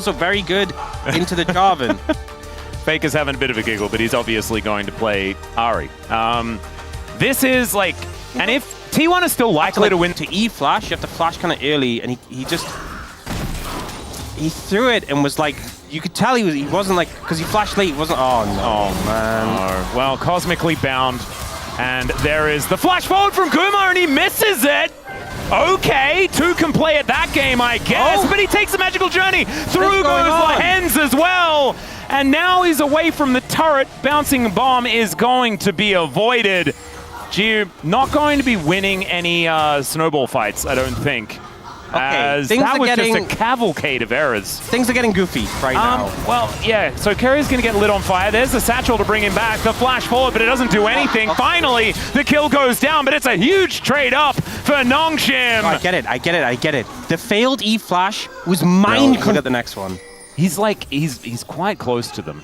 Also very good into the Jarvan. Faker's having a bit of a giggle, but he's obviously going to play Ari. This is like, and if T1 is still likely to win to E-flash, you have to flash kind of early, and he threw it and was like, you could tell he wasn't like, because he flashed late, he wasn't, oh no. Oh man. No. Well, cosmically bound, and there is the flash forward from Kuma, and he misses it. Okay, 2 can play at that game, I guess, but he takes the magical journey. Through goes Lahens as well. And now he's away from the turret. Bouncing bomb is going to be avoided. G not going to be winning any snowball fights, I don't think. As that was just a cavalcade of errors. Things are getting goofy right now. Well, yeah, so Carrier's going to get lit on fire. There's the satchel to bring him back. The flash forward, but it doesn't do anything. Finally, the kill goes down, but it's a huge trade up for Nongshim. Oh, I get it. The failed E-flash was mine. Look at the next one. He's like, he's quite close to them,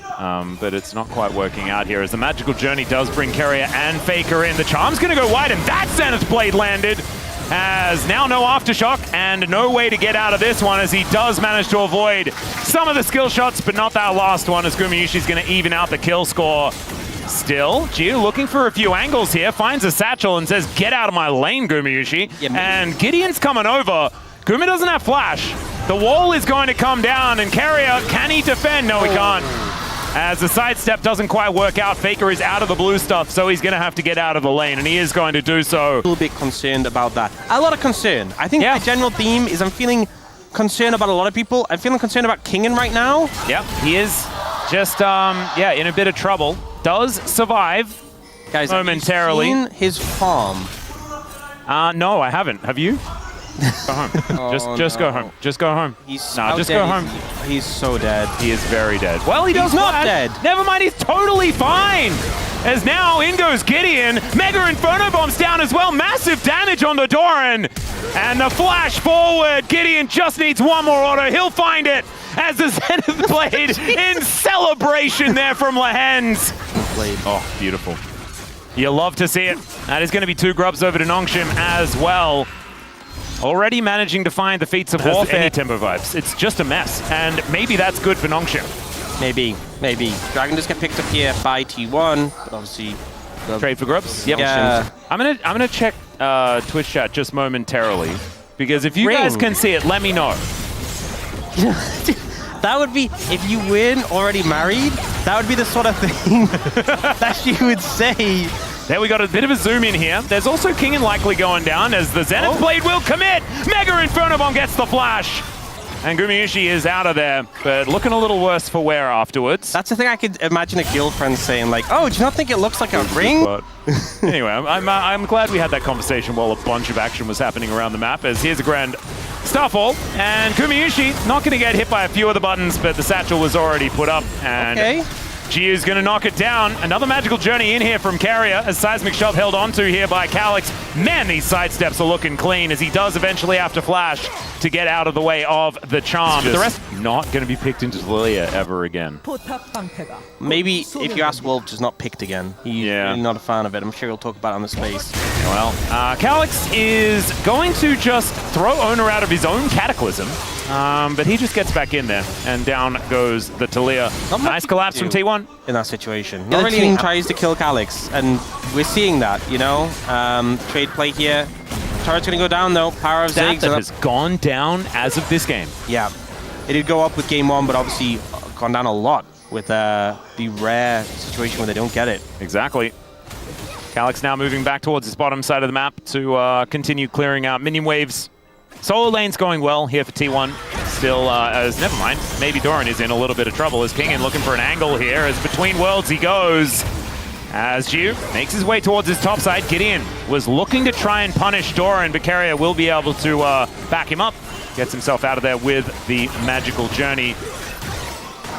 but it's not quite working out here as the magical journey does bring Carrier and Faker in. The charm's going to go wide, and that Zenith Blade landed. As now no aftershock and no way to get out of this one, as he does manage to avoid some of the skill shots, but not that last one, as Gumayushi's going to even out the kill score. Still, Gio looking for a few angles here, finds a satchel and says, get out of my lane, Gumayushi. Yeah, and Gideon's coming over. Guma doesn't have flash. The wall is going to come down, and Carrier, can he defend? No, he can't. As the sidestep doesn't quite work out, Faker is out of the blue stuff, so he's going to have to get out of the lane, and he is going to do so. A little bit concerned about that. A lot of concern. I think the general theme is I'm feeling concerned about a lot of people. I'm feeling concerned about Kingen right now. Yep, he is just, in a bit of trouble. Does survive, guys, momentarily. Have you seen his farm? No, I haven't. Have you? Go home. Just go home. Just go home. Just go home. He's so dead. He is very dead. Well, he's not dead. Never mind, he's totally fine. As now in goes Gideon. Mega Inferno Bomb's down as well. Massive damage on the Doran. And the flash forward. Gideon just needs one more auto. He'll find it as the Zenith Blade in celebration there from Lahens. Oh, beautiful. You love to see it. That is going to be 2 grubs over to Nongshim as well. Already managing to find the feats of warfare. Any tempo vibes. It's just a mess, and maybe that's good for Nongshim. Maybe. Dragon just get picked up here by T1, but obviously trade for grubs. Yep. Yeah. I'm gonna check Twitch chat just momentarily, because if you guys can see it, let me know. That would be, if you win already married, that would be the sort of thing that you would say. There we got a bit of a zoom in here. There's also Kingen likely going down as the Zenith Blade will commit. Mega Inferno Bomb gets the flash. And Gumayushi is out of there, but looking a little worse for wear afterwards. That's the thing I could imagine a girlfriend saying, like, oh, do you not think it looks like a ring? But anyway, I'm glad we had that conversation while a bunch of action was happening around the map, as here's a grand Starfall, and Gumayushi not going to get hit by a few of the buttons, but the satchel was already put up, and G is going to knock it down. Another magical journey in here from Carrier as Seismic Shove held onto here by Calyx. Man, these sidesteps are looking clean as he does eventually have to flash to get out of the way of the charm. The rest not going to be picked into Lilia ever again. Maybe if you ask Wolf, just not picked again. He's really not a fan of it. I'm sure he'll talk about it on the space. Well, Calyx is going to just throw Owner out of his own Cataclysm. But he just gets back in there, and down goes the Talia. Nice collapse from T1. In that situation. The other team tries to kill Calyx, and we're seeing that, you know? Trade play here. Turret's going to go down, though. Power of Ziggs. That has gone down as of this game. Yeah. It did go up with game 1, but obviously gone down a lot with the rare situation where they don't get it. Exactly. Calyx now moving back towards his bottom side of the map to continue clearing out minion waves. Solo lane's going well here for T1. Still, never mind. Maybe Doran is in a little bit of trouble as Kingen looking for an angle here as between worlds he goes. As Jiu makes his way towards his top side, Gideon was looking to try and punish Doran, but Carrier will be able to back him up. Gets himself out of there with the magical journey.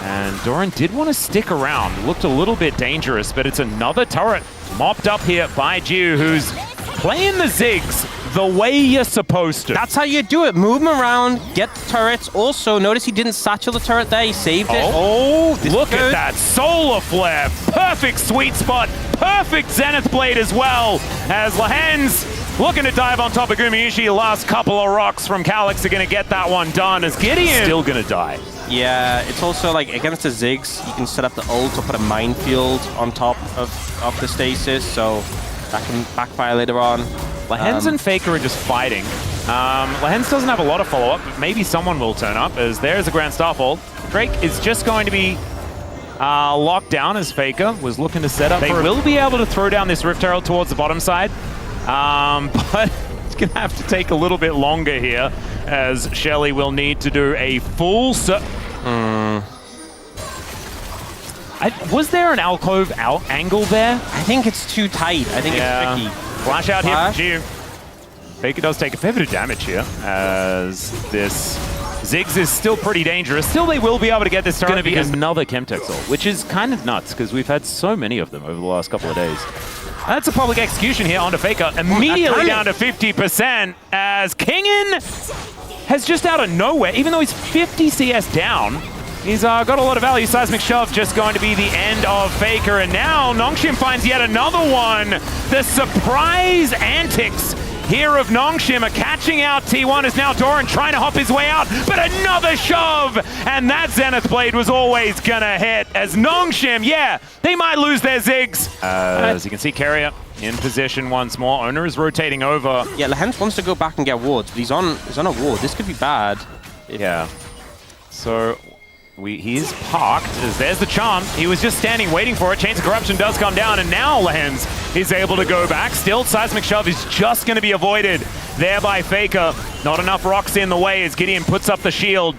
And Doran did want to stick around. Looked a little bit dangerous, but it's another turret mopped up here by Jiu, who's playing the Ziggs the way you're supposed to. That's how you do it. Move them around, get the turrets. Also, notice he didn't satchel the turret there. He saved it. Oh, look at that. Solar Flare. Perfect sweet spot. Perfect Zenith Blade as well. As Lahens looking to dive on top of Gumayushi. Last couple of rocks from Calyx are going to get that one done as Gideon still going to die. Yeah, it's also like against the Ziggs, you can set up the ult or put a minefield on top of the stasis, so that can backfire later on. Lahens and Faker are just fighting. Lahens doesn't have a lot of follow-up, but maybe someone will turn up, as there's a Grand Starfall. Drake is just going to be locked down as Faker was looking to set up. They will be able to throw down this Rift Herald towards the bottom side, but it's going to have to take a little bit longer here, as Shelly will need to do a full... was there an alcove angle there? I think it's too tight. I think it's tricky. Flash out here from G. Faker does take a fair bit of damage here, as this Ziggs is still pretty dangerous. Still, they will be able to get this turret. It's going to be another Chemtech ult, which is kind of nuts, because we've had so many of them over the last couple of days. That's a public execution here onto Faker. Immediately down to 50%, as Kingen has just out of nowhere, even though he's 50 CS down, he's got a lot of value. Seismic Shove just going to be the end of Faker. And now Nongshim finds yet another one. The surprise antics here of Nongshim are catching out T1 as now Doran trying to hop his way out, but another shove! And that Zenith Blade was always gonna hit, as Nongshim, yeah, they might lose their Ziggs. As you can see, Carrier in position once more. Owner is rotating over. Yeah, Lahens wants to go back and get wards, but he's on a ward. This could be bad. Yeah. So he is parked, as there's the charm. He was just standing waiting for it. Chains of Corruption does come down, and now Lahens is able to go back. Still, Seismic Shove is just going to be avoided there by Faker. Not enough rocks in the way as Gideon puts up the shield.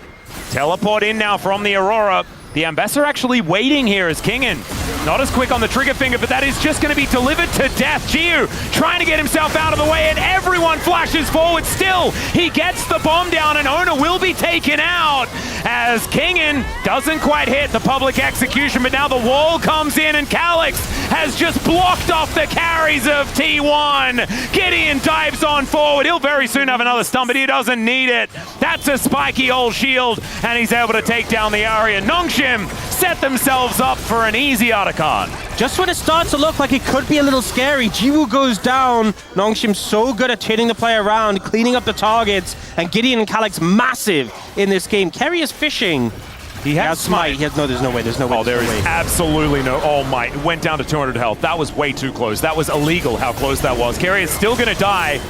Teleport in now from the Aurora. The Ambassador actually waiting here as Kingen. Not as quick on the trigger finger, but that is just going to be delivered to death. Jiu trying to get himself out of the way, and everyone flashes forward. Still, he gets the bomb down, and Owner will be taken out as Kingen doesn't quite hit the public execution, but now the wall comes in, and Calix has just blocked off the carries of T1. Gideon dives on forward. He'll very soon have another stun, but he doesn't need it. That's a spiky old shield, and he's able to take down the area. Nongshim set themselves up for an easy Otacon. Just when it starts to look like it could be a little scary, Jiwoo goes down. Nongshim's so good at chaining the play around, cleaning up the targets, and Gideon and Calix massive in this game. Kerry is fishing. He has smite. No, there's no way. There's no way. Oh, there is absolutely no. Oh my! It went down to 200 health. That was way too close. That was illegal. How close that was. Kerry is still going to die,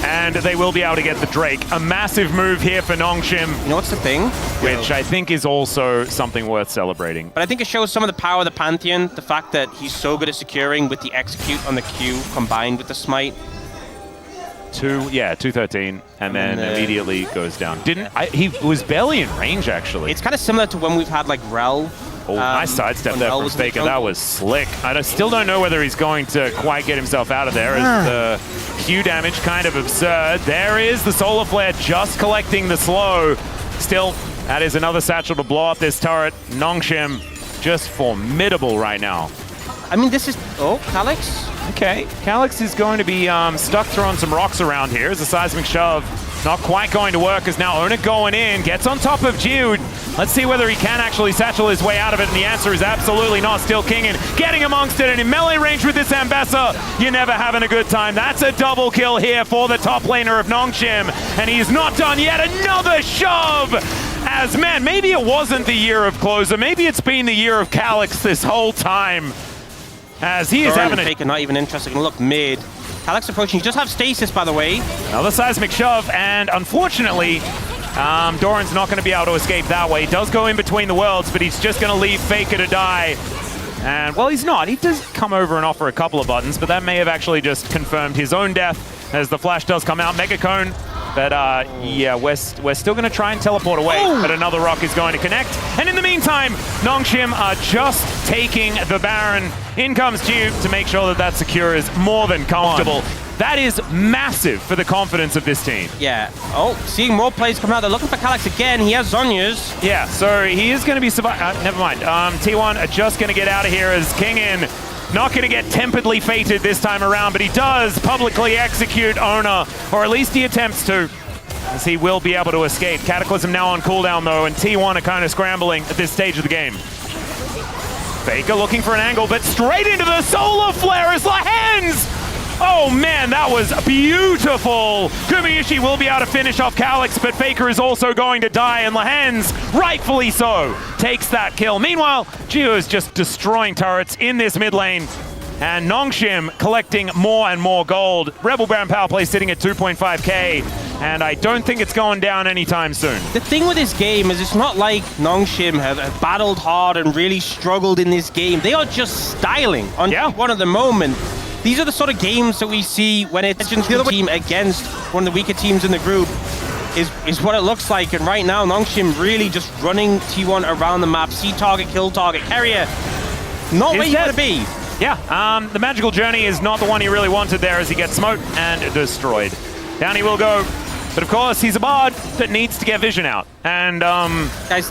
and they will be able to get the Drake. A massive move here for Nongshim. You know what's the thing? Which I think is also something worth celebrating. But I think it shows some of the power of the Pantheon. The fact that he's so good at securing with the execute on the Q combined with the smite. 213, and then immediately goes down. He was barely in range, actually. It's kind of similar to when we've had like Rel. Oh, nice sidestep there from Faker. That was slick. I still don't know whether he's going to quite get himself out of there, as the Q damage kind of absurd. There is the Solar Flare just collecting the slow. Still, that is another satchel to blow up this turret. Nongshim just formidable right now. I mean, this is... Oh, Calix? Okay, Calix is going to be stuck throwing some rocks around here as a Seismic Shove. Not quite going to work, as now Owner going in, gets on top of Jude. Let's see whether he can actually satchel his way out of it, and the answer is absolutely not. Still Kingen getting amongst it, and in melee range with this Ambessa, you're never having a good time. That's a double kill here for the top laner of Nongshim, and he's not done yet. Another shove! As, man, maybe it wasn't the year of Closer. Maybe it's been the year of Calix this whole time. As he is having a... Faker not even interested. Look mid. Calix approaching. He does have stasis, by the way. Another Seismic Shove, and unfortunately, Doran's not going to be able to escape that way. He does go in between the worlds, but he's just going to leave Faker to die. And, well, he's not. He does come over and offer a couple of buttons, but that may have actually just confirmed his own death, as the flash does come out. Mega Cone. But, yeah, we're still going to try and teleport away, but another rock is going to connect. And in the meantime, Nongshim are just taking the Baron. In comes Jude to make sure that that secure is more than comfortable. That is massive for the confidence of this team. Yeah. Oh, seeing more plays come out. They're looking for Calix again. He has Zhonya's. Yeah, so he is going to be never mind. T1 are just going to get out of here as Kingen not going to get temperedly fated this time around, but he does publicly execute Owner, or at least he attempts to, as he will be able to escape. Cataclysm now on cooldown, though, and T1 are kind of scrambling at this stage of the game. Faker looking for an angle, but straight into the Solar Flare as Lahens Oh man, that was beautiful. Gumayusi will be able to finish off Calyx, but Faker is also going to die, and Lehens, rightfully so, takes that kill. Meanwhile, Geo is just destroying turrets in this mid lane, and Nongshim collecting more and more gold. Rebel Baron power play sitting at 2.5k, and I don't think it's going down anytime soon. The thing with this game is it's not like Nongshim have battled hard and really struggled in this game. They are just styling on one at the moment. These are the sort of games that we see when it's the other team against one of the weaker teams in the group is what it looks like. And right now, Nongshim really just running T1 around the map. See target, kill target. Carrier, not where you want to be. Yeah, the magical journey is not the one he really wanted there as he gets smoked and destroyed. Down he will go. But of course, he's a bard that needs to get vision out. And, guys,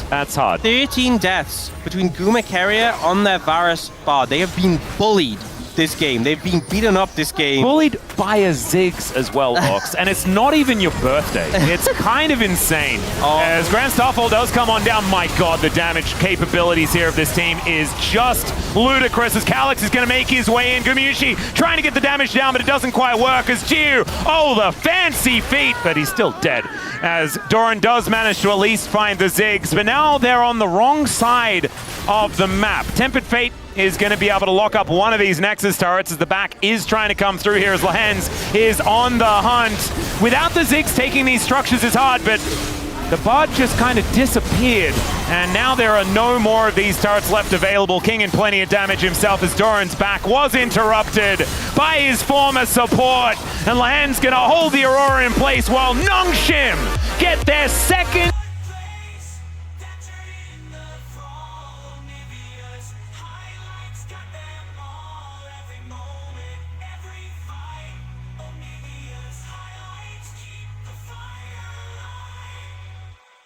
that's hard. 13 deaths between Guma Carrier on their Varus bard. They have been bullied this game. They've been beaten up this game. Bullied by a Ziggs as well, Ox. And it's not even your birthday. It's kind of insane. As Grand Starfall does come on down, my god, the damage capabilities here of this team is just ludicrous as Calyx is going to make his way in. Gumayusi trying to get the damage down, but it doesn't quite work as Gio, the fancy feat, but he's still dead. As Doran does manage to at least find the Ziggs, but now they're on the wrong side of the map. Tempered Fate is going to be able to lock up one of these Nexus turrets as the back is trying to come through here as Lehens is on the hunt. Without the Ziggs taking these structures is hard, but the bard just kind of disappeared, and now there are no more of these turrets left available. King in plenty of damage himself as Doran's back was interrupted by his former support, and Lehens going to hold the Aurora in place while Nongshim get their second